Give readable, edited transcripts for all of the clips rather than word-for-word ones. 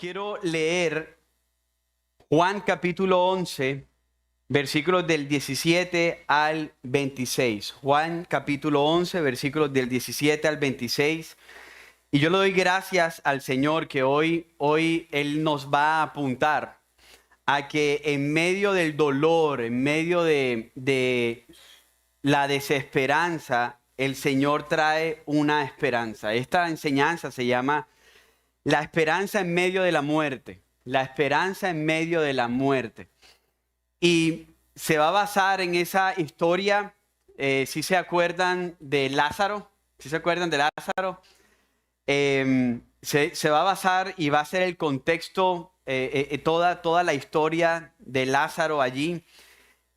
quiero leer Juan capítulo 11, versículos del 17 al 26. Juan capítulo 11, versículos del 17 al 26. Y yo le doy gracias al Señor que hoy Él nos va a apuntar a que en medio del dolor, en medio de la desesperanza, el Señor trae una esperanza. Esta enseñanza se llama la esperanza en medio de la muerte. La esperanza en medio de la muerte. Y se va a basar en esa historia, si se acuerdan de Lázaro, se va a basar y va a ser el contexto, toda la historia de Lázaro allí.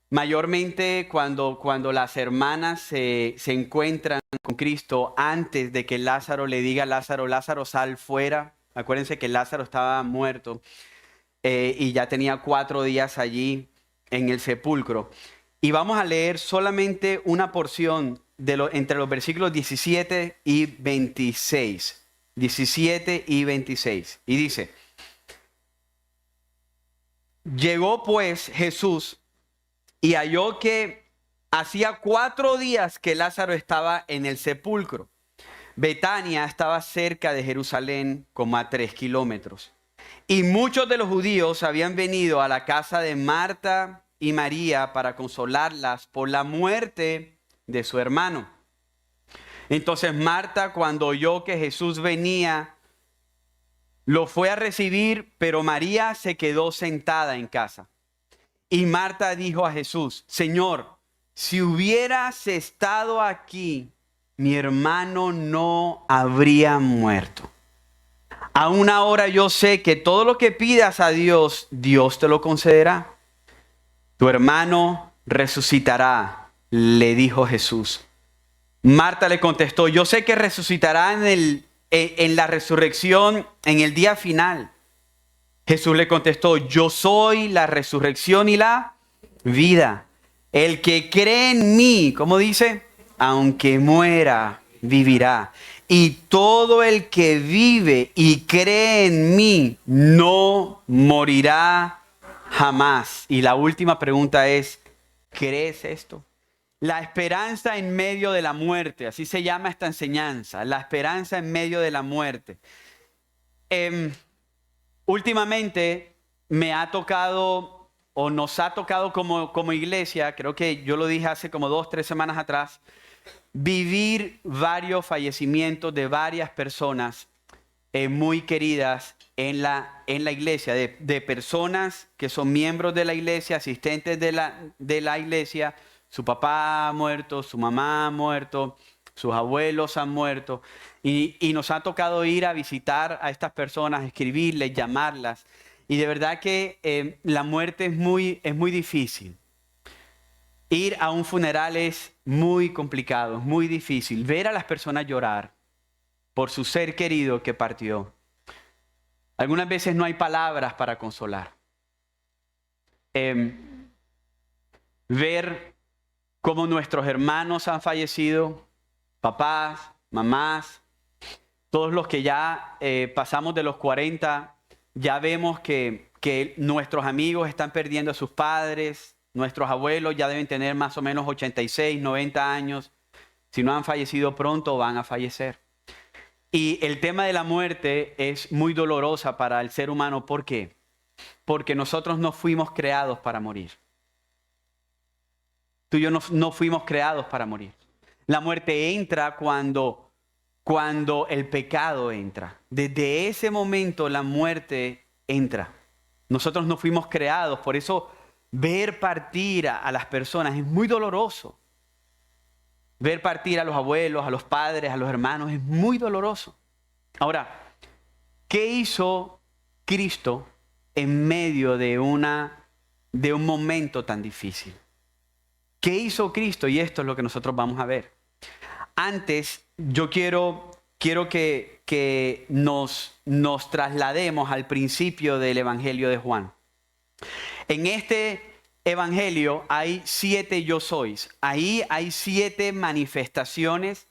Mayormente cuando las hermanas se encuentran con Cristo antes de que Lázaro le diga a Lázaro, Lázaro, sal fuera. Acuérdense que Lázaro estaba muerto y ya tenía 4 días allí en el sepulcro. Y vamos a leer solamente una porción entre los versículos 17 y 26. 17 y 26. Y dice, llegó pues Jesús y halló que hacía 4 días que Lázaro estaba en el sepulcro. Betania estaba cerca de Jerusalén, como a 3 kilómetros. Y muchos de los judíos habían venido a la casa de Marta y María para consolarlas por la muerte de su hermano. Entonces Marta, cuando oyó que Jesús venía, lo fue a recibir, pero María se quedó sentada en casa. Y Marta dijo a Jesús, Señor, si hubieras estado aquí, mi hermano no habría muerto. Aún ahora yo sé que todo lo que pidas a Dios, Dios te lo concederá. Tu hermano resucitará, le dijo Jesús. Marta le contestó, yo sé que resucitará en la resurrección, en el día final. Jesús le contestó, yo soy la resurrección y la vida. El que cree en mí, ¿cómo dice? Aunque muera, vivirá. Y todo el que vive y cree en mí no morirá jamás. Y la última pregunta es, ¿crees esto? La esperanza en medio de la muerte, así se llama esta enseñanza, la esperanza en medio de la muerte. Últimamente me ha tocado, o nos ha tocado como iglesia, creo que yo lo dije hace como 2-3 semanas atrás, vivir varios fallecimientos de varias personas muy queridas en la iglesia, de personas que son miembros de la iglesia, asistentes de la iglesia. Su papá ha muerto, su mamá ha muerto, sus abuelos han muerto. Y nos ha tocado ir a visitar a estas personas, escribirles, llamarlas. Y de verdad que la muerte es muy difícil. Ir a un funeral es muy complicado, es muy difícil. Ver a las personas llorar por su ser querido que partió. Algunas veces no hay palabras para consolar. Ver cómo nuestros hermanos han fallecido, papás, mamás, todos los que ya pasamos de los 40, ya vemos que nuestros amigos están perdiendo a sus padres, nuestros abuelos ya deben tener más o menos 86, 90 años. Si no han fallecido pronto, van a fallecer. Y el tema de la muerte es muy dolorosa para el ser humano. ¿Por qué? Porque nosotros no fuimos creados para morir. Tú y yo no fuimos creados para morir. La muerte entra cuando el pecado entra. Desde ese momento la muerte entra. Nosotros no fuimos creados, por eso ver partir a las personas es muy doloroso. Ver partir a los abuelos, a los padres, a los hermanos es muy doloroso. Ahora, ¿qué hizo Cristo en medio de un momento tan difícil? ¿Qué hizo Cristo? Y esto es lo que nosotros vamos a ver. Antes, yo quiero que nos traslademos al principio del Evangelio de Juan. En este Evangelio hay 7 yo sois. Ahí hay 7 manifestaciones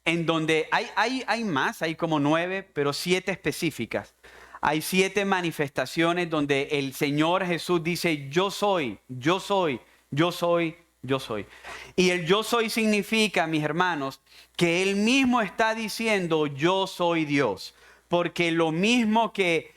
en donde hay más, hay como 9, pero 7 específicas. hay 7 manifestaciones donde el Señor Jesús dice, yo soy, yo soy, yo soy, yo soy. Y el yo soy significa, mis hermanos, que Él mismo está diciendo, yo soy Dios. Porque lo mismo que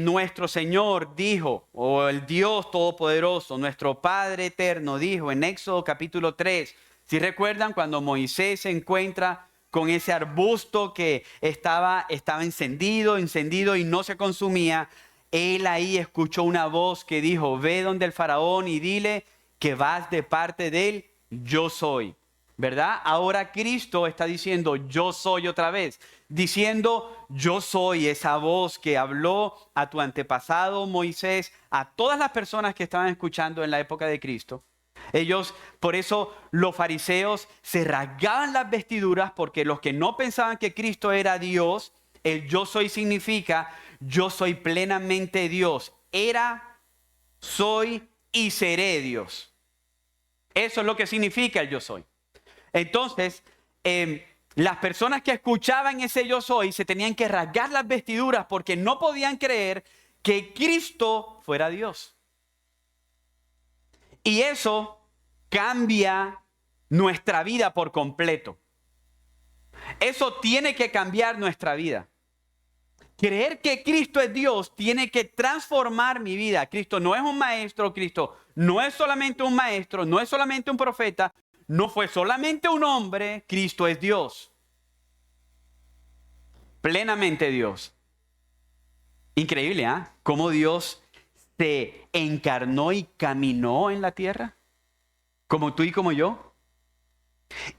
nuestro Señor dijo, o el Dios Todopoderoso, nuestro Padre Eterno dijo en Éxodo capítulo 3, si recuerdan cuando Moisés se encuentra con ese arbusto que estaba encendido y no se consumía, él ahí escuchó una voz que dijo, ve donde el faraón y dile que vas de parte de él, yo soy. ¿Verdad? Ahora Cristo está diciendo, yo soy otra vez. Diciendo, yo soy esa voz que habló a tu antepasado Moisés, a todas las personas que estaban escuchando en la época de Cristo. Ellos, por eso los fariseos se rasgaban las vestiduras porque los que no pensaban que Cristo era Dios, el yo soy significa, yo soy plenamente Dios. Era, soy y seré Dios. Eso es lo que significa el yo soy. Entonces, las personas que escuchaban ese yo soy se tenían que rasgar las vestiduras porque no podían creer que Cristo fuera Dios. Y eso cambia nuestra vida por completo. Eso tiene que cambiar nuestra vida. Creer que Cristo es Dios tiene que transformar mi vida. Cristo no es un maestro, Cristo no es solamente un maestro, no es solamente un profeta. No fue solamente un hombre, Cristo es Dios. Plenamente Dios. Increíble, ¿ah? Cómo Dios se encarnó y caminó en la tierra. Como tú y como yo.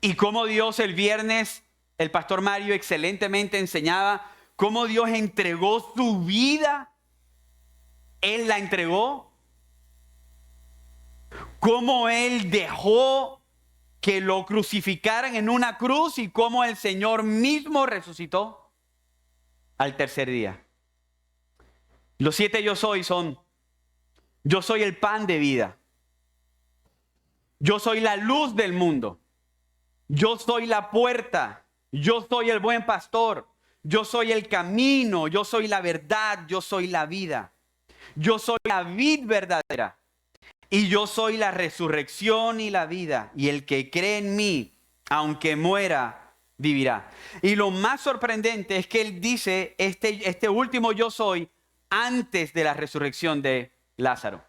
Y cómo Dios el viernes, el pastor Mario excelentemente enseñaba, cómo Dios entregó su vida. Él la entregó. Cómo Él dejó que lo crucificaran en una cruz y cómo el Señor mismo resucitó al tercer día. Los 7 yo soy son, yo soy el pan de vida. Yo soy la luz del mundo. Yo soy la puerta. Yo soy el buen pastor. Yo soy el camino. Yo soy la verdad. Yo soy la vida. Yo soy la vid verdadera. Y yo soy la resurrección y la vida. Y el que cree en mí, aunque muera, vivirá. Y lo más sorprendente es que él dice este último yo soy antes de la resurrección de Lázaro.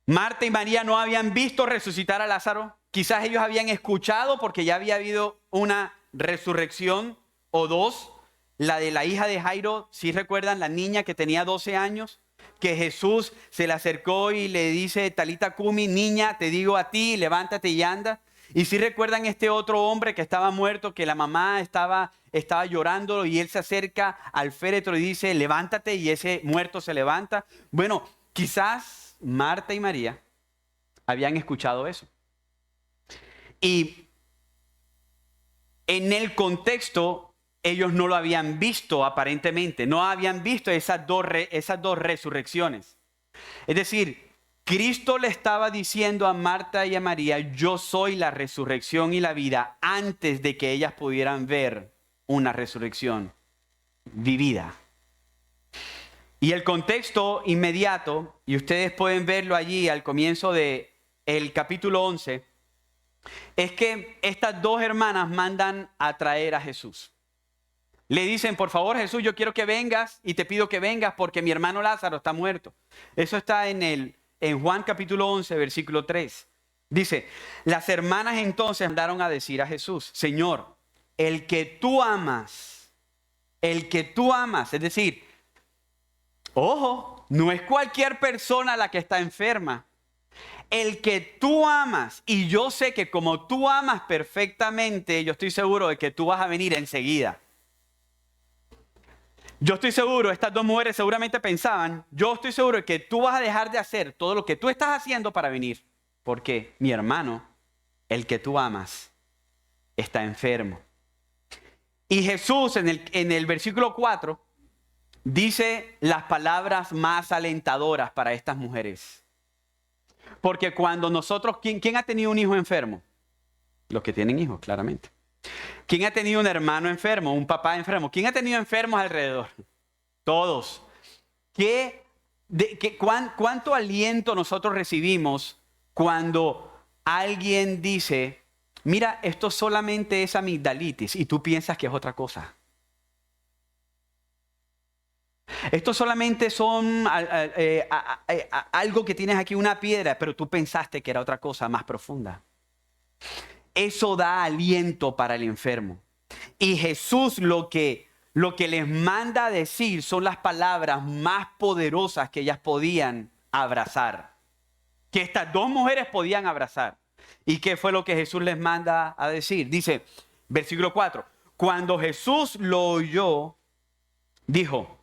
Marta y María no habían visto resucitar a Lázaro. Quizás ellos habían escuchado porque ya había habido una resurrección o dos. La de la hija de Jairo, si recuerdan, la niña que tenía 12 años. Que Jesús se le acercó y le dice, Talita Cumi, niña, te digo a ti, levántate y anda. Y si recuerdan este otro hombre que estaba muerto, que la mamá estaba llorando y él se acerca al féretro y dice, levántate, y ese muerto se levanta. Bueno, quizás Marta y María habían escuchado eso. Y en el contexto, ellos no lo habían visto aparentemente, no habían visto esas dos resurrecciones. Es decir, Cristo le estaba diciendo a Marta y a María, yo soy la resurrección y la vida, antes de que ellas pudieran ver una resurrección vivida. Y el contexto inmediato, y ustedes pueden verlo allí al comienzo del capítulo 11, es que estas dos hermanas mandan a traer a Jesús. Le dicen, por favor, Jesús, yo quiero que vengas y te pido que vengas porque mi hermano Lázaro está muerto. Eso está en Juan capítulo 11, versículo 3. Dice, las hermanas entonces mandaron a decir a Jesús, Señor, el que tú amas, es decir, ojo, no es cualquier persona la que está enferma. El que tú amas, y yo sé que como tú amas perfectamente, yo estoy seguro de que tú vas a venir enseguida. Yo estoy seguro, estas dos mujeres seguramente pensaban, yo estoy seguro de que tú vas a dejar de hacer todo lo que tú estás haciendo para venir. Porque mi hermano, el que tú amas, está enfermo. Y Jesús en el versículo 4 dice las palabras más alentadoras para estas mujeres. Porque cuando nosotros, ¿quién ha tenido un hijo enfermo? Los que tienen hijos, claramente. ¿Quién ha tenido un hermano enfermo, un papá enfermo? ¿Quién ha tenido enfermos alrededor? Todos. ¿Cuánto aliento nosotros recibimos cuando alguien dice, mira, esto solamente es amigdalitis y tú piensas que es otra cosa? Esto solamente son algo que tienes aquí, una piedra, pero tú pensaste que era otra cosa más profunda. Eso da aliento para el enfermo. Y Jesús lo que les manda a decir son las palabras más poderosas que ellas podían abrazar. Que estas dos mujeres podían abrazar. ¿Y qué fue lo que Jesús les manda a decir? Dice, versículo 4. Cuando Jesús lo oyó, dijo,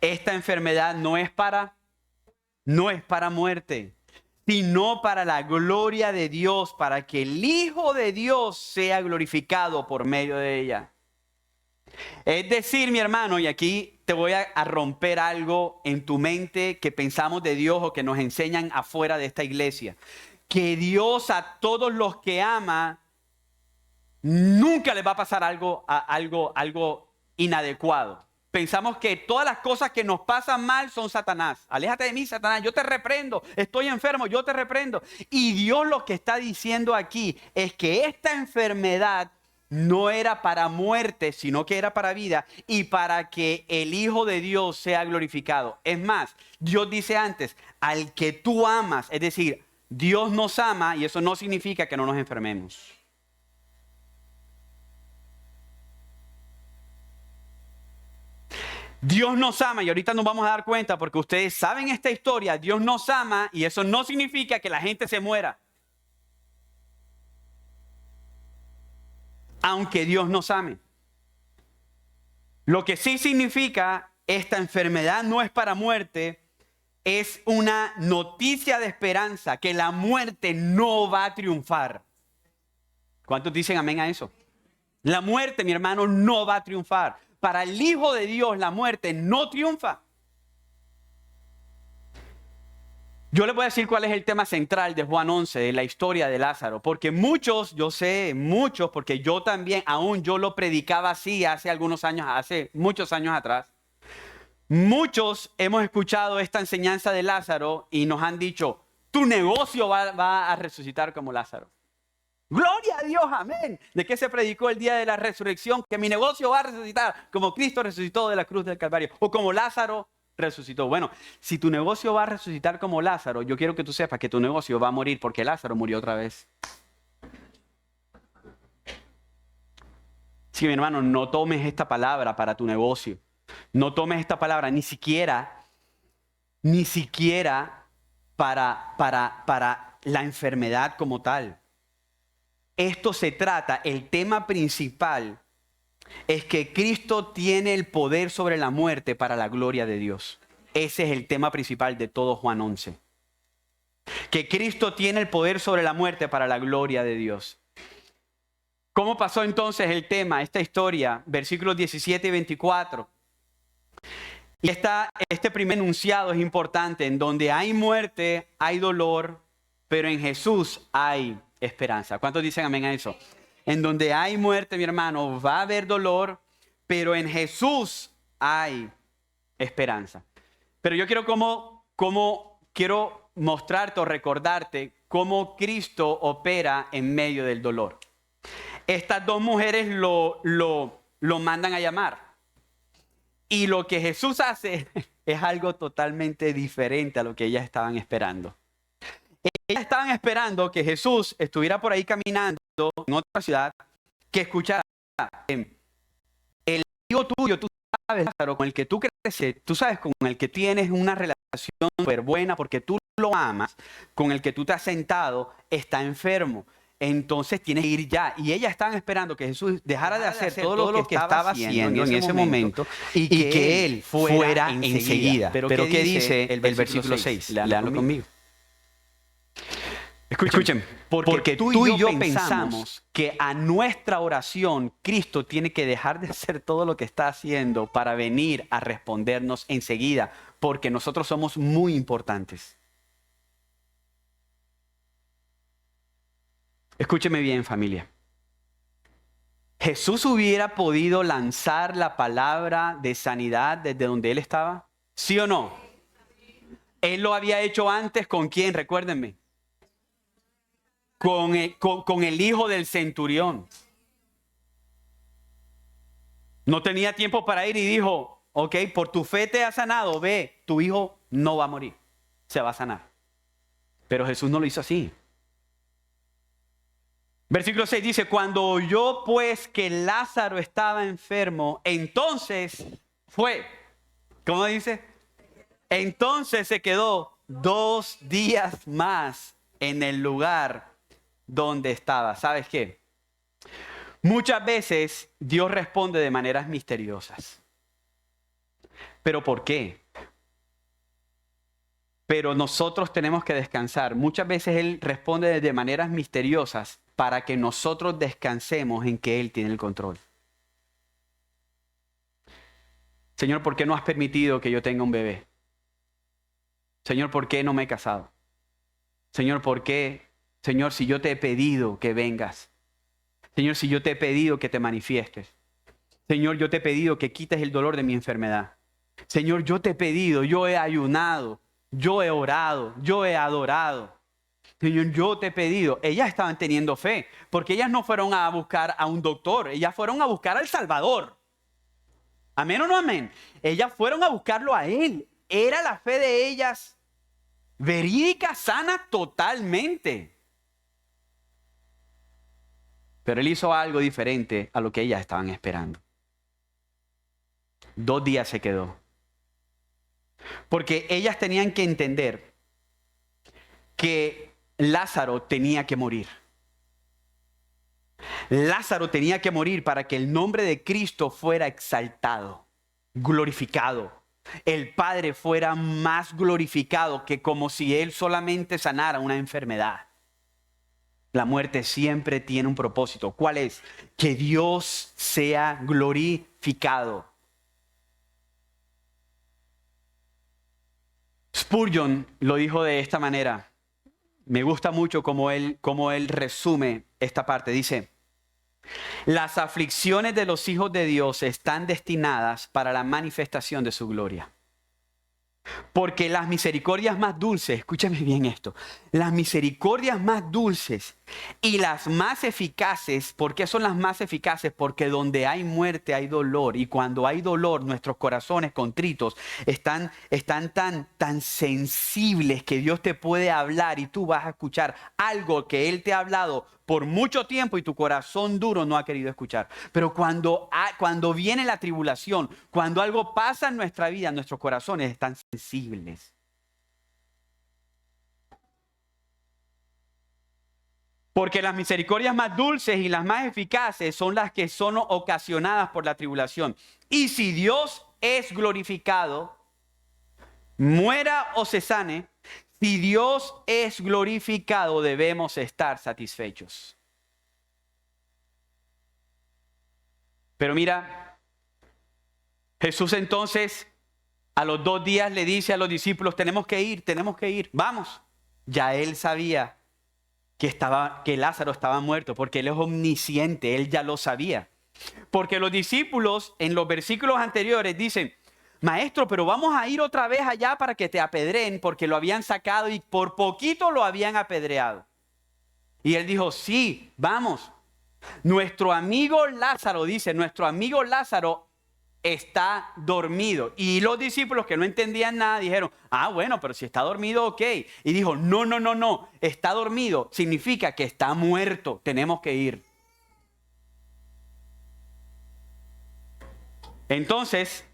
esta enfermedad no es para muerte, sino para la gloria de Dios, para que el Hijo de Dios sea glorificado por medio de ella. Es decir, mi hermano, y aquí te voy a romper algo en tu mente que pensamos de Dios o que nos enseñan afuera de esta iglesia. Que Dios a todos los que ama, nunca les va a pasar algo inadecuado. Pensamos que todas las cosas que nos pasan mal son Satanás. Aléjate de mí, Satanás. Yo te reprendo. Estoy enfermo, yo te reprendo. Y Dios lo que está diciendo aquí es que esta enfermedad no era para muerte, sino que era para vida y para que el Hijo de Dios sea glorificado. Es más, Dios dice antes, al que tú amas, es decir, Dios nos ama y eso no significa que no nos enfermemos. Dios nos ama y ahorita nos vamos a dar cuenta porque ustedes saben esta historia, Dios nos ama y eso no significa que la gente se muera. Aunque Dios nos ame. Lo que sí significa esta enfermedad no es para muerte, es una noticia de esperanza que la muerte no va a triunfar. ¿Cuántos dicen amén a eso? La muerte, mi hermano, no va a triunfar. Para el Hijo de Dios la muerte no triunfa. Yo les voy a decir cuál es el tema central de Juan 11, de la historia de Lázaro. Porque muchos, yo sé, muchos, porque yo también, aún yo lo predicaba así hace muchos años atrás. Muchos hemos escuchado esta enseñanza de Lázaro y nos han dicho, tu negocio va a resucitar como Lázaro. Gloria a Dios, amén. ¿De qué se predicó el día de la resurrección? Que mi negocio va a resucitar como Cristo resucitó de la cruz del Calvario o como Lázaro resucitó. Bueno, si tu negocio va a resucitar como Lázaro, yo quiero que tú sepas que tu negocio va a morir porque Lázaro murió otra vez. Sí, mi hermano, no tomes esta palabra para tu negocio. No tomes esta palabra ni siquiera para la enfermedad como tal. Esto se trata, el tema principal es que Cristo tiene el poder sobre la muerte para la gloria de Dios. Ese es el tema principal de todo Juan 11. Que Cristo tiene el poder sobre la muerte para la gloria de Dios. ¿Cómo pasó entonces el tema, esta historia? Versículos 17 y 24. Y este primer enunciado es importante. En donde hay muerte, hay dolor, pero en Jesús hay esperanza. ¿Cuántos dicen amén a eso? En donde hay muerte, mi hermano, va a haber dolor, pero en Jesús hay esperanza. Pero yo quiero mostrarte o recordarte cómo Cristo opera en medio del dolor. Estas dos mujeres lo mandan a llamar. Y lo que Jesús hace es algo totalmente diferente a lo que ellas estaban esperando. Ellas estaban esperando que Jesús estuviera por ahí caminando en otra ciudad, que escuchara, el amigo tuyo, tú sabes, Lázaro, con el que tú creces, tú sabes, con el que tienes una relación súper buena porque tú lo amas, con el que tú te has sentado, está enfermo. Entonces tienes que ir ya. Y ellas estaban esperando que Jesús dejara de hacer todo lo que estaba haciendo en ese momento y que Él fuera enseguida. Pero ¿qué dice el versículo 6? Leanlo conmigo. Escuchen, porque tú y yo pensamos que a nuestra oración Cristo tiene que dejar de hacer todo lo que está haciendo para venir a respondernos enseguida, porque nosotros somos muy importantes. Escúcheme bien, familia. ¿Jesús hubiera podido lanzar la palabra de sanidad desde donde él estaba? ¿Sí o no? Él lo había hecho antes, ¿con quién? Recuérdenme. Con el hijo del centurión. No tenía tiempo para ir y dijo, ok, por tu fe te ha sanado, ve, tu hijo no va a morir, se va a sanar. Pero Jesús no lo hizo así. Versículo 6 dice, cuando oyó pues que Lázaro estaba enfermo, entonces fue. ¿Cómo dice? Entonces se quedó 2 días más en el lugar donde estaba. ¿Sabes qué? Muchas veces Dios responde de maneras misteriosas. ¿Pero por qué? Pero nosotros tenemos que descansar. Muchas veces Él responde de maneras misteriosas para que nosotros descansemos en que Él tiene el control. Señor, ¿por qué no has permitido que yo tenga un bebé? Señor, ¿por qué no me he casado? Señor, ¿por qué? Señor, si yo te he pedido que vengas. Señor, si yo te he pedido que te manifiestes. Señor, yo te he pedido que quites el dolor de mi enfermedad. Señor, yo te he pedido, yo he ayunado, yo he orado, yo he adorado. Señor, yo te he pedido. Ellas estaban teniendo fe, porque ellas no fueron a buscar a un doctor, ellas fueron a buscar al Salvador. ¿Amén o no amén? Ellas fueron a buscarlo a Él. Era la fe de ellas verídica, sana totalmente. Pero Él hizo algo diferente a lo que ellas estaban esperando. 2 días se quedó. Porque ellas tenían que entender que Lázaro tenía que morir. Lázaro tenía que morir para que el nombre de Cristo fuera exaltado, glorificado. El Padre fuera más glorificado que como si Él solamente sanara una enfermedad. La muerte siempre tiene un propósito. ¿Cuál es? Que Dios sea glorificado. Spurgeon lo dijo de esta manera. Me gusta mucho cómo él resume esta parte. Dice, las aflicciones de los hijos de Dios están destinadas para la manifestación de su gloria. Porque las misericordias más dulces, escúchame bien esto, las misericordias más dulces y las más eficaces, ¿por qué son las más eficaces? Porque donde hay muerte hay dolor, y cuando hay dolor nuestros corazones contritos están tan sensibles que Dios te puede hablar y tú vas a escuchar algo que Él te ha hablado por mucho tiempo y tu corazón duro no ha querido escuchar. Pero cuando viene la tribulación, cuando algo pasa en nuestra vida, nuestros corazones están sensibles. Porque las misericordias más dulces y las más eficaces son las que son ocasionadas por la tribulación. Y si Dios es glorificado, muera o se sane, si Dios es glorificado, debemos estar satisfechos. Pero mira, Jesús entonces a los 2 días le dice a los discípulos, tenemos que ir, vamos. Ya Él sabía que Lázaro estaba muerto, porque Él es omnisciente, Él ya lo sabía. Porque los discípulos en los versículos anteriores dicen, Maestro, pero vamos a ir otra vez allá para que te apedreen, porque lo habían sacado y por poquito lo habían apedreado. Y Él dijo, sí, vamos. Nuestro amigo Lázaro, dice, nuestro amigo Lázaro está dormido. Y los discípulos que no entendían nada dijeron, bueno, pero si está dormido, ok. Y dijo, no, está dormido significa que está muerto, tenemos que ir. Entonces,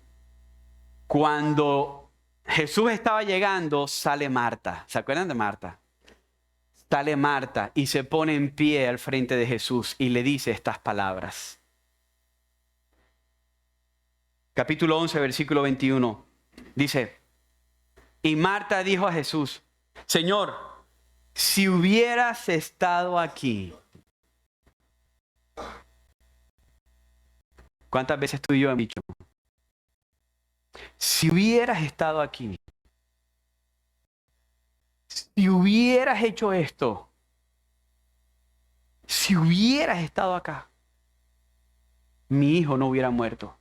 cuando Jesús estaba llegando, sale Marta. ¿Se acuerdan de Marta? Sale Marta y se pone en pie al frente de Jesús y le dice estas palabras. Capítulo 11, versículo 21. Dice, y Marta dijo a Jesús, Señor, si hubieras estado aquí. ¿Cuántas veces tú y yo hemos dicho? Si hubieras estado aquí. Si hubieras hecho esto. Si hubieras estado acá. mi hijo no hubiera muerto.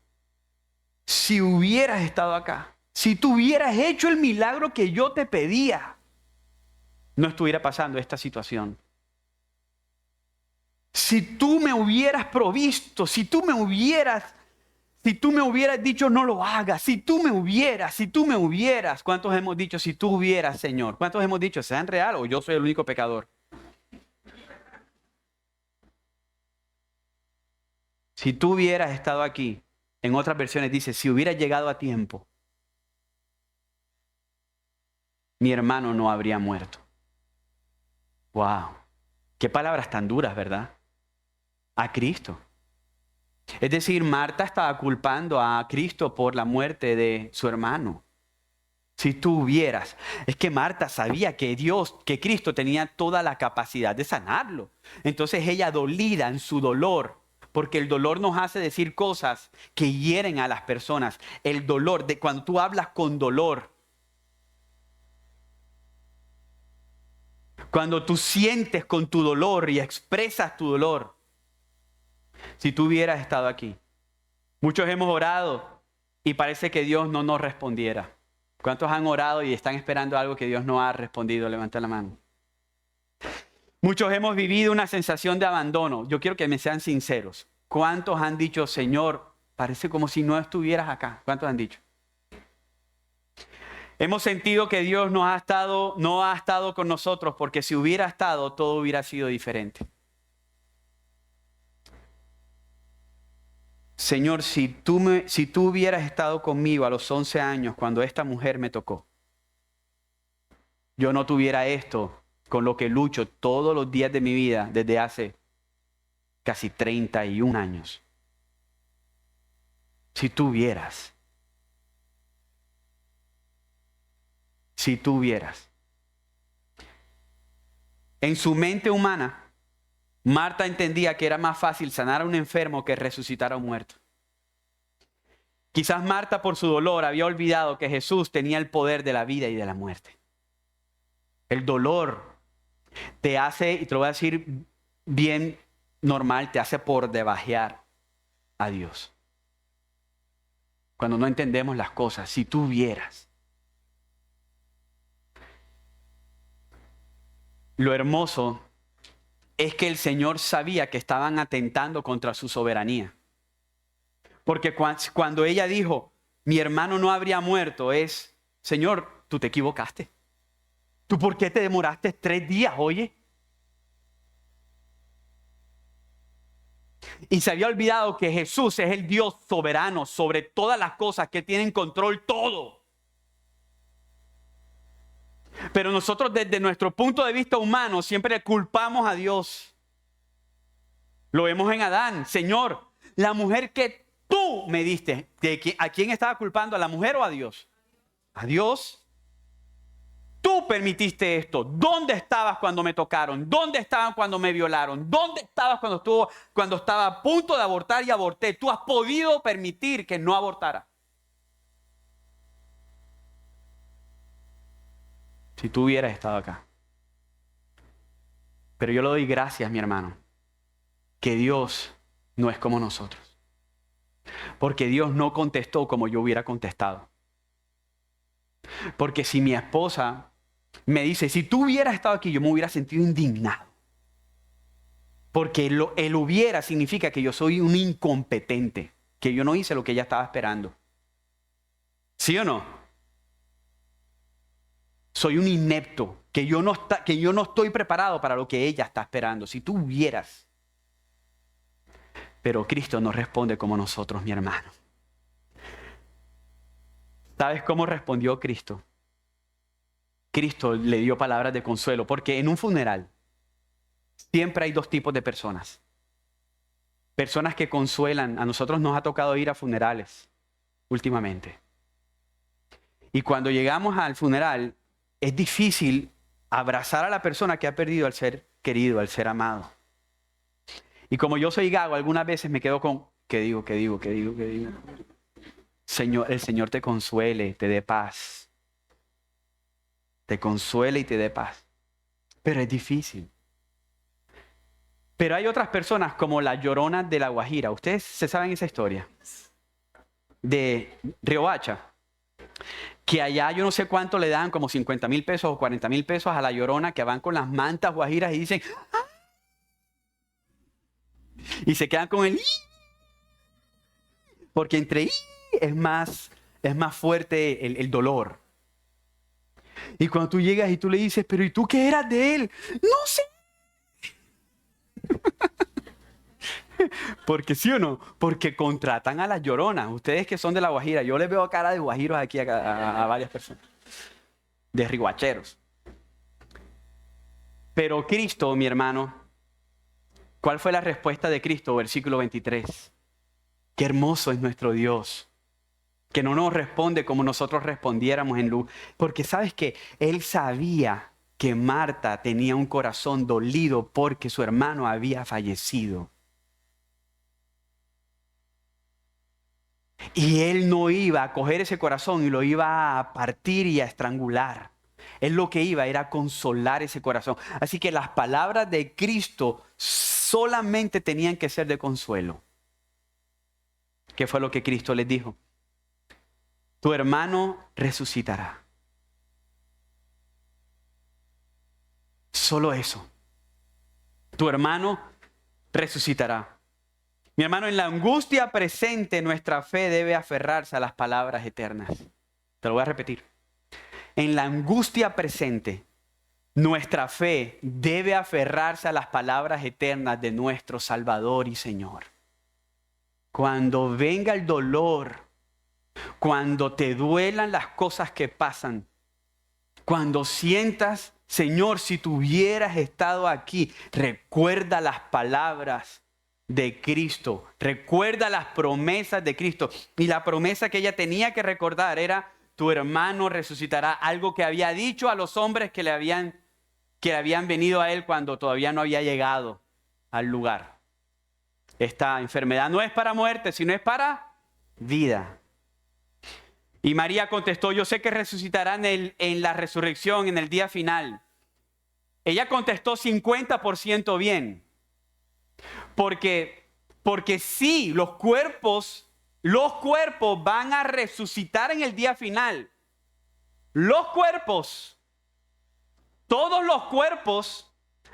Si hubieras estado acá, si tú hubieras hecho el milagro que yo te pedía, no estuviera pasando esta situación. Si tú me hubieras provisto, si tú me hubieras dicho no lo hagas, si tú me hubieras, ¿cuántos hemos dicho si tú hubieras, Señor? ¿Cuántos hemos dicho, sean real o yo soy el único pecador? Si tú hubieras estado aquí, en otras versiones dice, si hubieras llegado a tiempo, mi hermano no habría muerto. Wow, qué palabras tan duras, ¿verdad? A Cristo. Es decir, Marta estaba culpando a Cristo por la muerte de su hermano. Si tú hubieras, es que Marta sabía que que Cristo tenía toda la capacidad de sanarlo. Entonces ella dolida en su dolor, porque el dolor nos hace decir cosas que hieren a las personas. El dolor, de cuando tú hablas con dolor, cuando tú sientes con tu dolor y expresas tu dolor. Si tú hubieras estado aquí, muchos hemos orado y parece que Dios no nos respondiera. ¿Cuántos han orado y están esperando algo que Dios no ha respondido? Levanta la mano. Muchos hemos vivido una sensación de abandono. Yo quiero que me sean sinceros. ¿Cuántos han dicho, Señor, parece como si no estuvieras acá? ¿Cuántos han dicho? Hemos sentido que Dios no ha estado con nosotros, porque si hubiera estado, todo hubiera sido diferente. Señor, si tú hubieras estado conmigo a los 11 años cuando esta mujer me tocó, yo no tuviera esto con lo que lucho todos los días de mi vida desde hace casi 31 años. Si tú hubieras. En su mente humana, Marta entendía que era más fácil sanar a un enfermo que resucitar a un muerto. Quizás Marta, por su dolor, había olvidado que Jesús tenía el poder de la vida y de la muerte. El dolor te hace, y te lo voy a decir bien normal, te hace por debajear a Dios. Cuando no entendemos las cosas, si tú vieras. Lo hermoso es que el Señor sabía que estaban atentando contra su soberanía. Porque cuando ella dijo, mi hermano no habría muerto, es, Señor, tú te equivocaste. ¿Tú por qué te demoraste 3 días, oye? Y se había olvidado que Jesús es el Dios soberano sobre todas las cosas, que tiene en control todo. Pero nosotros desde nuestro punto de vista humano siempre culpamos a Dios. Lo vemos en Adán. Señor, la mujer que tú me diste, ¿a quién estaba culpando? ¿A la mujer o a Dios? A Dios. Tú permitiste esto. ¿Dónde estabas cuando me tocaron? ¿Dónde estaban cuando me violaron? ¿Dónde estabas cuando estaba a punto de abortar y aborté? Tú has podido permitir que no abortara. Si tú hubieras estado acá. Pero yo le doy gracias, mi hermano, que Dios no es como nosotros. Porque Dios no contestó como yo hubiera contestado. Porque si mi esposa me dice, si tú hubieras estado aquí, yo me hubiera sentido indignado. Porque el hubiera significa que yo soy un incompetente, que yo no hice lo que ella estaba esperando. ¿Sí o no? Soy un inepto, que yo no estoy preparado para lo que ella está esperando. Si tú hubieras. Pero Cristo no responde como nosotros, mi hermano. ¿Sabes cómo respondió Cristo? Cristo le dio palabras de consuelo, porque en un funeral siempre hay 2 tipos de personas. Personas que consuelan. A nosotros nos ha tocado ir a funerales últimamente. Y cuando llegamos al funeral, es difícil abrazar a la persona que ha perdido al ser querido, al ser amado. Y como yo soy gago, algunas veces me quedo con, ¿qué digo? Señor, el Señor te consuele, te dé paz. Te consuele y te dé paz. Pero es difícil. Pero hay otras personas como la Llorona de La Guajira. ¿Ustedes se saben esa historia? De Riohacha. Que allá yo no sé cuánto le dan, como 50,000 pesos o 40,000 pesos a la Llorona, que van con las mantas guajiras y dicen... ¡Ah! Y se quedan con el... Porque entre... es más fuerte el dolor. Y cuando tú llegas y tú le dices, pero ¿y tú qué eras de él? No sé. Porque sí o no, porque contratan a las lloronas. Ustedes que son de La Guajira, yo les veo cara de guajiros aquí a varias personas, de riguacheros. Pero Cristo, mi hermano, ¿cuál fue la respuesta de Cristo? Versículo 23. Qué hermoso es nuestro Dios, que no nos responde como nosotros respondiéramos en luz. Porque sabes que Él sabía que Marta tenía un corazón dolido porque su hermano había fallecido. Y Él no iba a coger ese corazón y lo iba a partir y a estrangular. Él lo que iba era a consolar ese corazón. Así que las palabras de Cristo solamente tenían que ser de consuelo. ¿Qué fue lo que Cristo les dijo? Tu hermano resucitará. Solo eso. Tu hermano resucitará. Mi hermano, en la angustia presente nuestra fe debe aferrarse a las palabras eternas. Te lo voy a repetir. En la angustia presente nuestra fe debe aferrarse a las palabras eternas de nuestro Salvador y Señor. Cuando venga el dolor, cuando te duelan las cosas que pasan, cuando sientas, Señor, si tú hubieras estado aquí, recuerda las palabras de Cristo, recuerda las promesas de Cristo. Y la promesa que ella tenía que recordar era, tu hermano resucitará, algo que había dicho a los hombres que le habían venido a él cuando todavía no había llegado al lugar. Esta enfermedad no es para muerte, sino es para vida. Y María contestó, yo sé que resucitarán en la resurrección, en el día final. Ella contestó 50% bien. Porque sí, los cuerpos van a resucitar en el día final. Los cuerpos, todos los cuerpos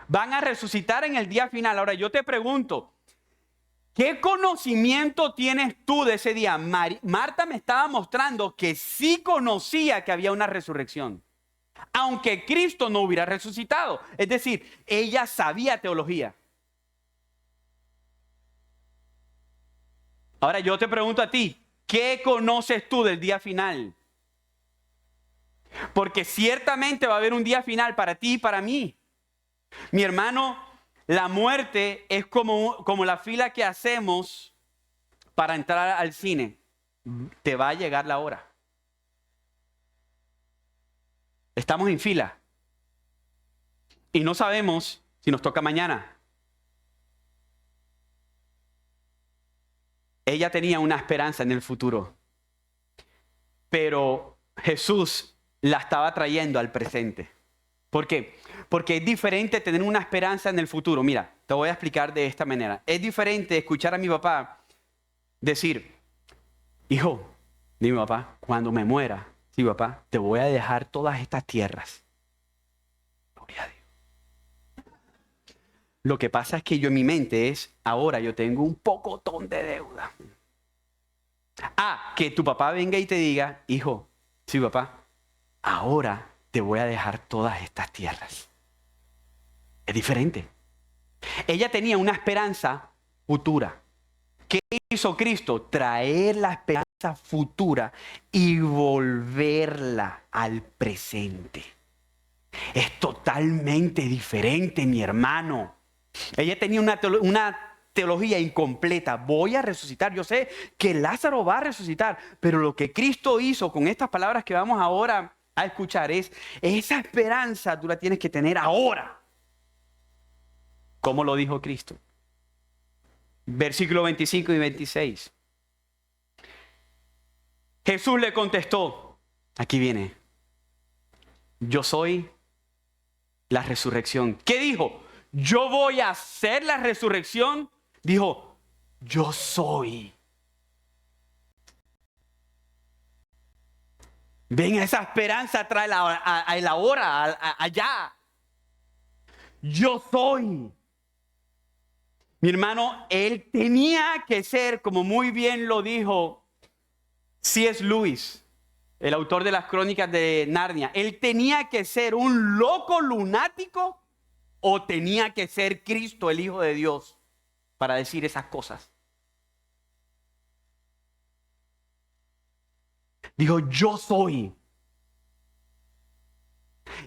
van a resucitar en el día final. Ahora yo te pregunto, ¿qué conocimiento tienes tú de ese día? Marta me estaba mostrando que sí conocía que había una resurrección, aunque Cristo no hubiera resucitado. Es decir, ella sabía teología. Ahora yo te pregunto a ti, ¿qué conoces tú del día final? Porque ciertamente va a haber un día final para ti y para mí. Mi hermano, la muerte es como la fila que hacemos para entrar al cine. Te va a llegar la hora. Estamos en fila. Y no sabemos si nos toca mañana. Ella tenía una esperanza en el futuro. Pero Jesús la estaba trayendo al presente. ¿Por qué? Porque es diferente tener una esperanza en el futuro. Mira, te voy a explicar de esta manera. Es diferente escuchar a mi papá decir, hijo, dime papá, cuando me muera, sí papá, te voy a dejar todas estas tierras. Gloria a Dios. Lo que pasa es que yo en mi mente es, ahora yo tengo un pocotón de deuda. Que tu papá venga y te diga, hijo, sí papá, ahora te voy a dejar todas estas tierras. Es diferente. Ella tenía una esperanza futura. ¿Qué hizo Cristo? Traer la esperanza futura y volverla al presente. Es totalmente diferente, mi hermano. Ella tenía una teología incompleta. Voy a resucitar. Yo sé que Lázaro va a resucitar, pero lo que Cristo hizo con estas palabras que vamos ahora a escuchar es, esa esperanza tú la tienes que tener ahora. ¿Cómo lo dijo Cristo? Versículo 25 y 26. Jesús le contestó, aquí viene, yo soy la resurrección. ¿Qué dijo? yo voy a hacer la resurrección, dijo, yo soy. Ven, esa esperanza trae el ahora, allá. Yo soy. Mi hermano, él tenía que ser, como muy bien lo dijo C.S. Lewis, el autor de las Crónicas de Narnia, él tenía que ser un loco lunático o tenía que ser Cristo, el Hijo de Dios, para decir esas cosas. Dijo, yo soy.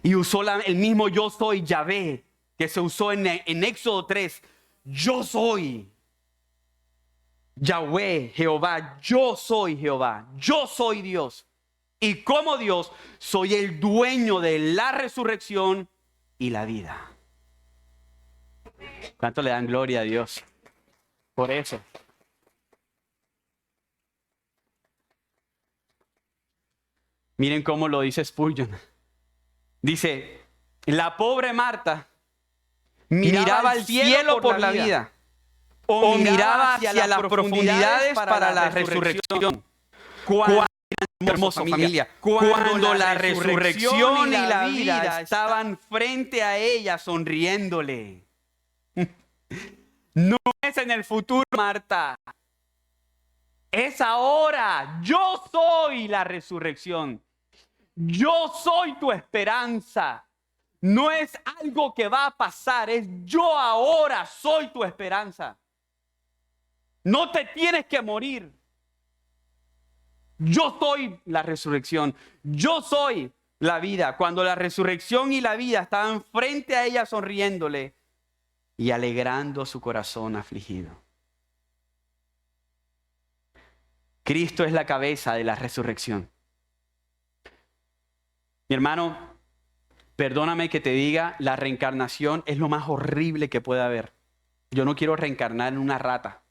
Y usó el mismo yo soy, Yahvé, que se usó en Éxodo 3. Yo soy Yahvé, Jehová. Yo soy Jehová. Yo soy Dios. Y como Dios, soy el dueño de la resurrección y la vida. ¿Cuánto le dan gloria a Dios por eso? Miren cómo lo dice Spurgeon. Dice, la pobre Marta miraba al cielo por la vida o miraba hacia las profundidades para la resurrección. Cuando la resurrección y la vida estaban frente a ella sonriéndole. No es en el futuro, Marta. Es ahora. Yo soy la resurrección. Yo soy tu esperanza. No es algo que va a pasar, es yo ahora soy tu esperanza. No te tienes que morir. Yo soy la resurrección. Yo soy la vida. Cuando la resurrección y la vida estaban frente a ella sonriéndole y alegrando su corazón afligido. Cristo es la cabeza de la resurrección. Mi hermano, perdóname que te diga, la reencarnación es lo más horrible que puede haber. Yo no quiero reencarnar en una rata.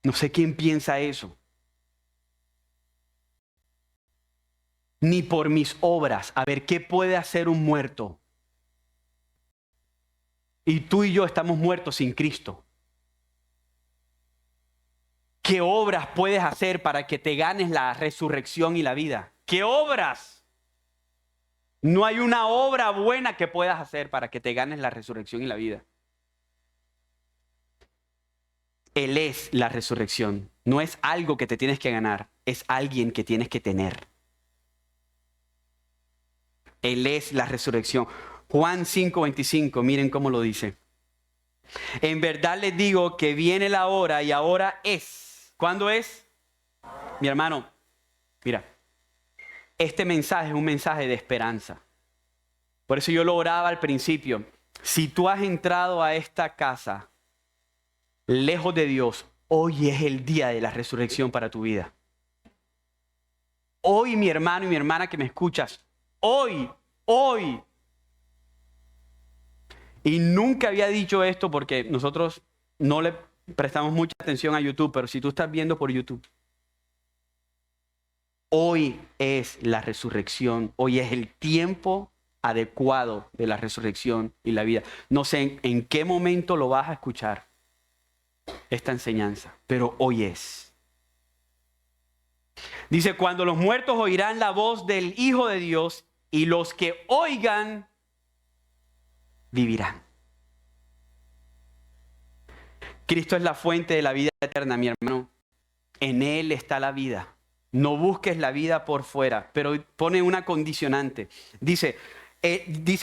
No sé quién piensa eso. Ni por mis obras. A ver, ¿qué puede hacer un muerto? Y tú y yo estamos muertos sin Cristo. ¿Qué obras puedes hacer para que te ganes la resurrección y la vida? ¿Qué obras? No hay una obra buena que puedas hacer para que te ganes la resurrección y la vida. Él es la resurrección. No es algo que te tienes que ganar, es alguien que tienes que tener. Él es la resurrección. Juan 5:25, miren cómo lo dice. En verdad les digo que viene la hora y ahora es. ¿Cuándo es? Mi hermano, mira, este mensaje es un mensaje de esperanza. Por eso yo lo oraba al principio. Si tú has entrado a esta casa lejos de Dios, hoy es el día de la resurrección para tu vida. Hoy, mi hermano y mi hermana que me escuchas, hoy. Y nunca había dicho esto porque nosotros no le prestamos mucha atención a YouTube, pero si tú estás viendo por YouTube, hoy es la resurrección, hoy es el tiempo adecuado de la resurrección y la vida. No sé en qué momento lo vas a escuchar, esta enseñanza, pero hoy es. Dice, cuando los muertos oirán la voz del Hijo de Dios y los que oigan, vivirán. Cristo es la fuente de la vida eterna, mi hermano. En Él está la vida. No busques la vida por fuera, pero pone una condicionante. Dice,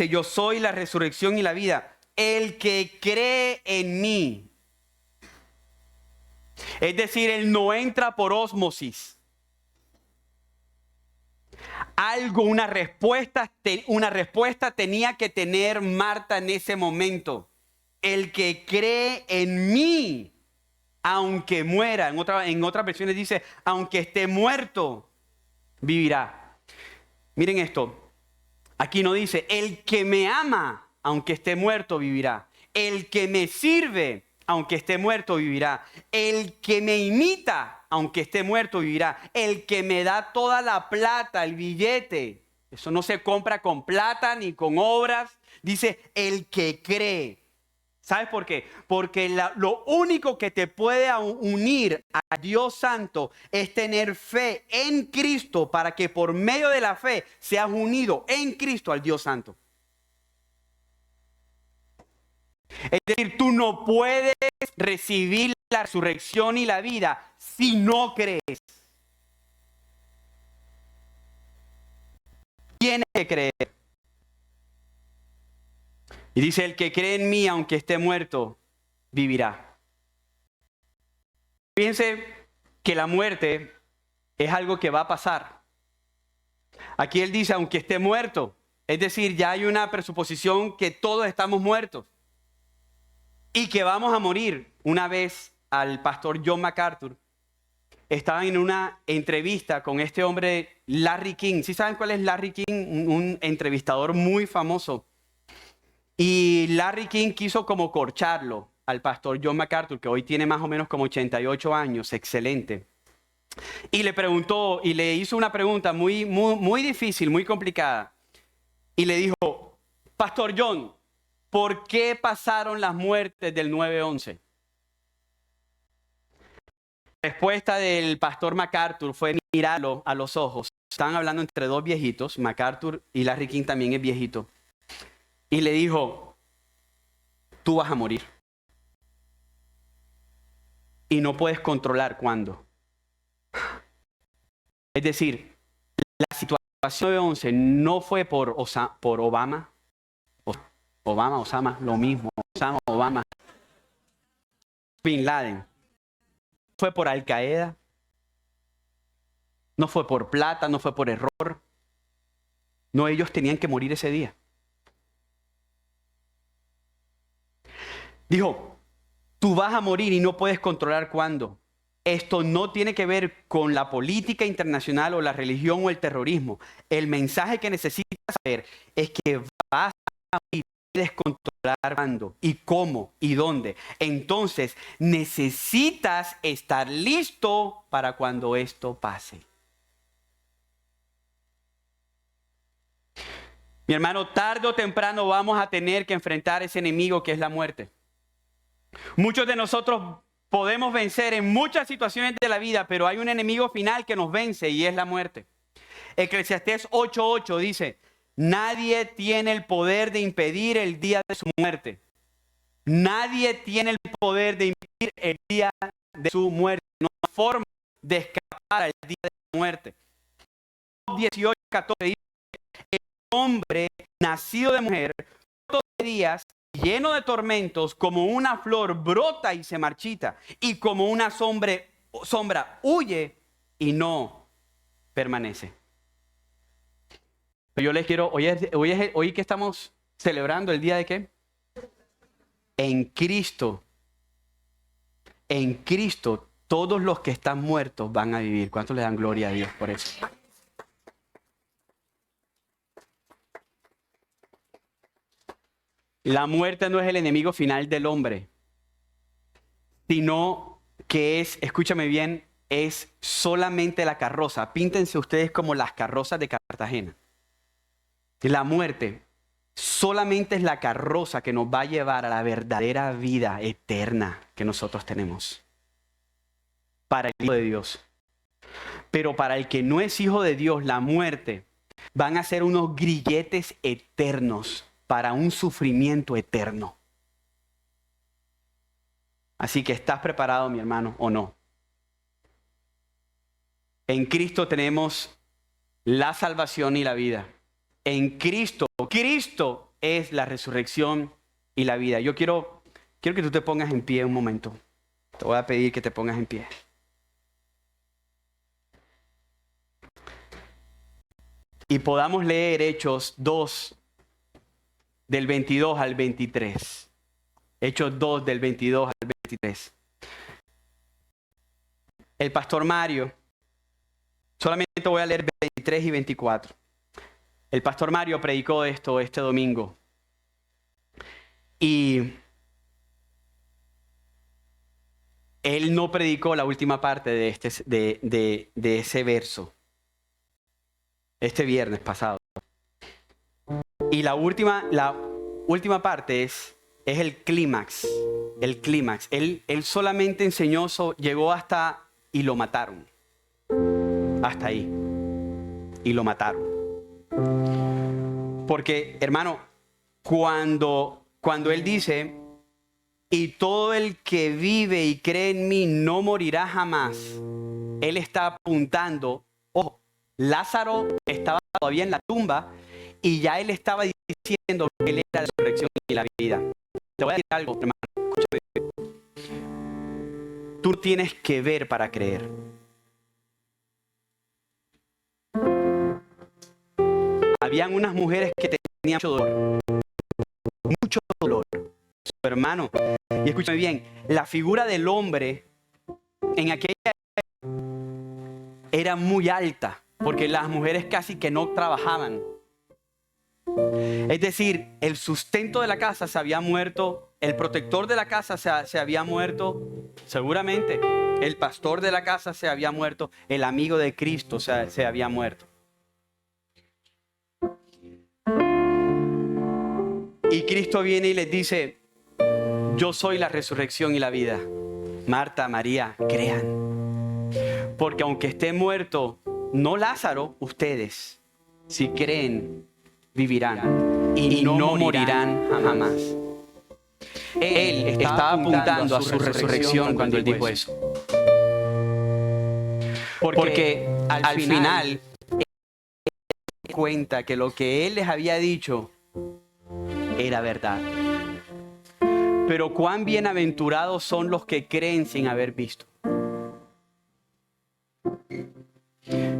yo soy la resurrección y la vida. El que cree en mí. Es decir, Él no entra por ósmosis. Una respuesta tenía que tener Marta en ese momento. El que cree en mí, aunque muera, en otras versiones dice, aunque esté muerto, vivirá. Miren esto, aquí no dice, el que me ama, aunque esté muerto, vivirá. El que me sirve, aunque esté muerto, vivirá. El que me imita, aunque esté muerto, vivirá. El que me da toda la plata, el billete, Eso no se compra con plata ni con obras. Dice el que cree. ¿Sabes por qué? Porque lo único que te puede unir a Dios Santo es tener fe en Cristo para que por medio de la fe seas unido en Cristo al Dios Santo. Es decir, tú no puedes recibir la resurrección y la vida si no crees. Tienes que creer. Y dice, el que cree en mí, aunque esté muerto, vivirá. Fíjense que la muerte es algo que va a pasar. Aquí él dice, aunque esté muerto. Es decir, ya hay una presuposición que todos estamos muertos. Y que vamos a morir. Una vez al pastor John MacArthur estaba en una entrevista con este hombre, Larry King. ¿Sí saben cuál es Larry King? Un entrevistador muy famoso. Y Larry King quiso como corcharlo al pastor John MacArthur, que hoy tiene más o menos como 88 años, excelente. Y le preguntó, y le hizo una pregunta muy difícil, muy complicada. Y le dijo, Pastor John, ¿por qué pasaron las muertes del 9/11? La respuesta del pastor MacArthur fue mirarlo a los ojos. Estaban hablando entre dos viejitos, MacArthur y Larry King también es viejito. Y le dijo, tú vas a morir. Y no puedes controlar cuándo. Es decir, la situación de 11 no fue por Obama. Osama, lo mismo. Osama, Obama. Bin Laden. Fue por Al Qaeda. No fue por plata, no fue por error. No, ellos tenían que morir ese día. Dijo, tú vas a morir y no puedes controlar cuándo. Esto no tiene que ver con la política internacional o la religión o el terrorismo. El mensaje que necesitas saber es que vas a morir y puedes controlar cuándo y cómo y dónde. Entonces necesitas estar listo para cuando esto pase. Mi hermano, tarde o temprano vamos a tener que enfrentar ese enemigo que es la muerte. Muchos de nosotros podemos vencer en muchas situaciones de la vida, pero hay un enemigo final que nos vence y es la muerte. Eclesiastés 8:8 dice, nadie tiene el poder de impedir el día de su muerte. Nadie tiene el poder de impedir el día de su muerte. No hay forma de escapar al día de su muerte. 18:14 dice, el hombre nacido de mujer, todos los días, lleno de tormentos, como una flor brota y se marchita, y como una sombra huye y no permanece. Yo les quiero, hoy que estamos celebrando el día de qué? En Cristo, todos los que están muertos van a vivir. ¿Cuántos le dan gloria a Dios por eso? La muerte no es el enemigo final del hombre, sino que es, escúchame bien, es solamente la carroza. Píntense ustedes como las carrozas de Cartagena. La muerte solamente es la carroza que nos va a llevar a la verdadera vida eterna que nosotros tenemos. Para el Hijo de Dios. Pero para el que no es hijo de Dios, la muerte van a ser unos grilletes eternos para un sufrimiento eterno. Así que ¿estás preparado, mi hermano, o no? En Cristo tenemos la salvación y la vida. En Cristo es la resurrección y la vida. Yo quiero que tú te pongas en pie un momento. Te voy a pedir que te pongas en pie. Y podamos leer Hechos 2, del 22 al 23. Hechos 2, del 22 al 23. El pastor Mario, solamente voy a leer 23 y 24. El pastor Mario predicó esto este domingo. Y él no predicó la última parte de ese verso. Este viernes pasado. Y la última parte es el clímax. El clímax. Él solamente enseñó, llegó hasta y lo mataron. Hasta ahí. Y lo mataron. Porque, hermano, cuando él dice, y todo el que vive y cree en mí no morirá jamás, él está apuntando, ojo, Lázaro estaba todavía en la tumba y ya él estaba diciendo que él era la resurrección y la vida. Te voy a decir algo, hermano. Escúchame. Tú tienes que ver para creer. Habían unas mujeres que tenían mucho dolor. Mucho dolor. Hermano, y escúchame bien, la figura del hombre en aquella época era muy alta, porque las mujeres casi que no trabajaban. Es decir, el sustento de la casa se había muerto, el protector de la casa se había muerto, seguramente. El pastor de la casa se había muerto, el amigo de Cristo se había muerto. Y Cristo viene y les dice, yo soy la resurrección y la vida. Marta, María, crean. Porque aunque esté muerto, no Lázaro, ustedes, si creen, vivirán y no morirán jamás. Él estaba apuntando a su resurrección cuando él dijo eso. Porque al final, él se cuenta que lo que él les había dicho era verdad. Pero cuán bienaventurados son los que creen sin haber visto.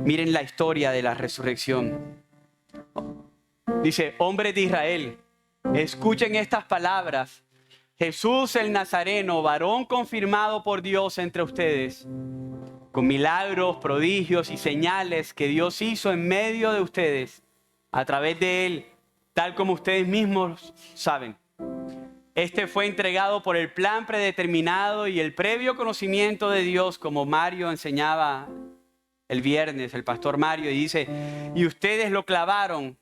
Miren la historia de la resurrección. Dice, hombres de Israel, escuchen estas palabras. Jesús el Nazareno, varón confirmado por Dios entre ustedes, con milagros, prodigios y señales que Dios hizo en medio de ustedes, a través de él, tal como ustedes mismos saben. Este fue entregado por el plan predeterminado y el previo conocimiento de Dios, como Mario enseñaba el viernes, el pastor Mario, y dice, y ustedes lo clavaron,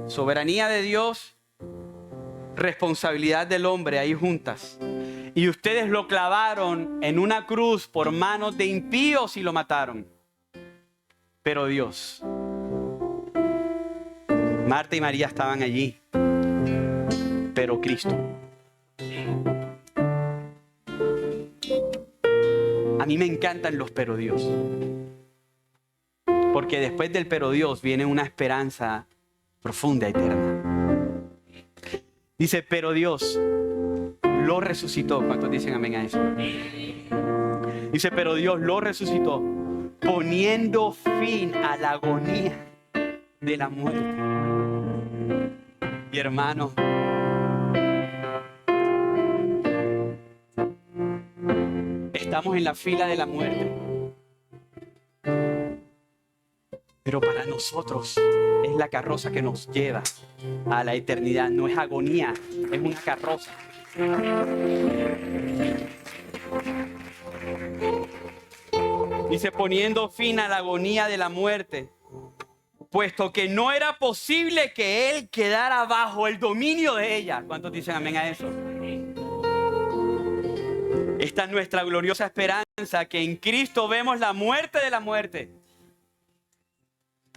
soberanía de Dios, responsabilidad del hombre, ahí juntas. Y ustedes lo clavaron en una cruz por manos de impíos y lo mataron. Pero Dios, Marta y María estaban allí, pero Cristo. A mí me encantan los pero Dios. Porque después del pero Dios viene una esperanza profunda, eterna. Dice, pero Dios lo resucitó. ¿Cuántos dicen amén a eso? Dice, pero Dios lo resucitó, poniendo fin a la agonía de la muerte. Y hermano, estamos en la fila de la muerte. Pero para nosotros es la carroza que nos lleva a la eternidad. No es agonía, es una carroza. Dice, poniendo fin a la agonía de la muerte, puesto que no era posible que él quedara bajo el dominio de ella. ¿Cuántos dicen amén a eso? Esta es nuestra gloriosa esperanza, que en Cristo vemos la muerte de la muerte.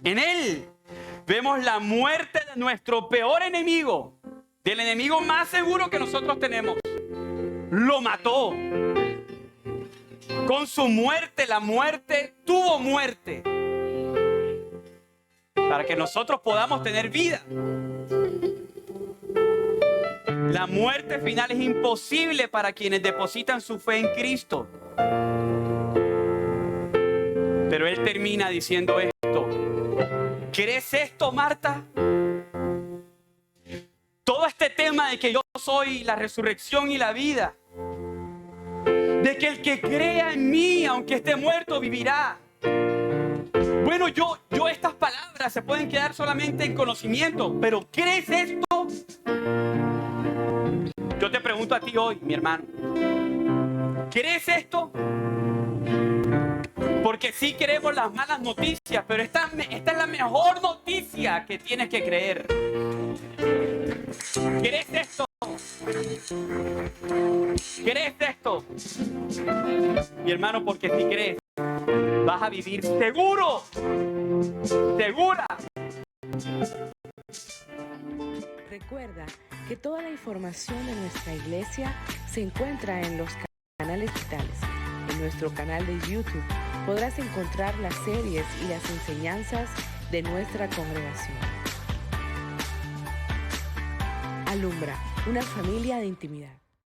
En Él vemos la muerte de nuestro peor enemigo, del enemigo más seguro que nosotros tenemos. Lo mató. Con su muerte, la muerte tuvo muerte, para que nosotros podamos tener vida. La muerte final es imposible para quienes depositan su fe en Cristo. Pero Él termina diciendo esto. ¿Crees esto, Marta? Todo este tema de que yo soy la resurrección y la vida, de que el que crea en mí, aunque esté muerto, vivirá. Bueno, yo estas palabras se pueden quedar solamente en conocimiento, pero ¿crees esto? Yo te pregunto a ti hoy, mi hermano, ¿crees esto? Porque sí queremos las malas noticias, pero esta es la mejor noticia que tienes que creer. ¿Querés esto? ¿Querés esto? Mi hermano, porque si crees, vas a vivir seguro, segura. Recuerda que toda la información de nuestra iglesia se encuentra en los canales digitales. En nuestro canal de YouTube podrás encontrar las series y las enseñanzas de nuestra congregación. Alumbra, una familia de intimidad.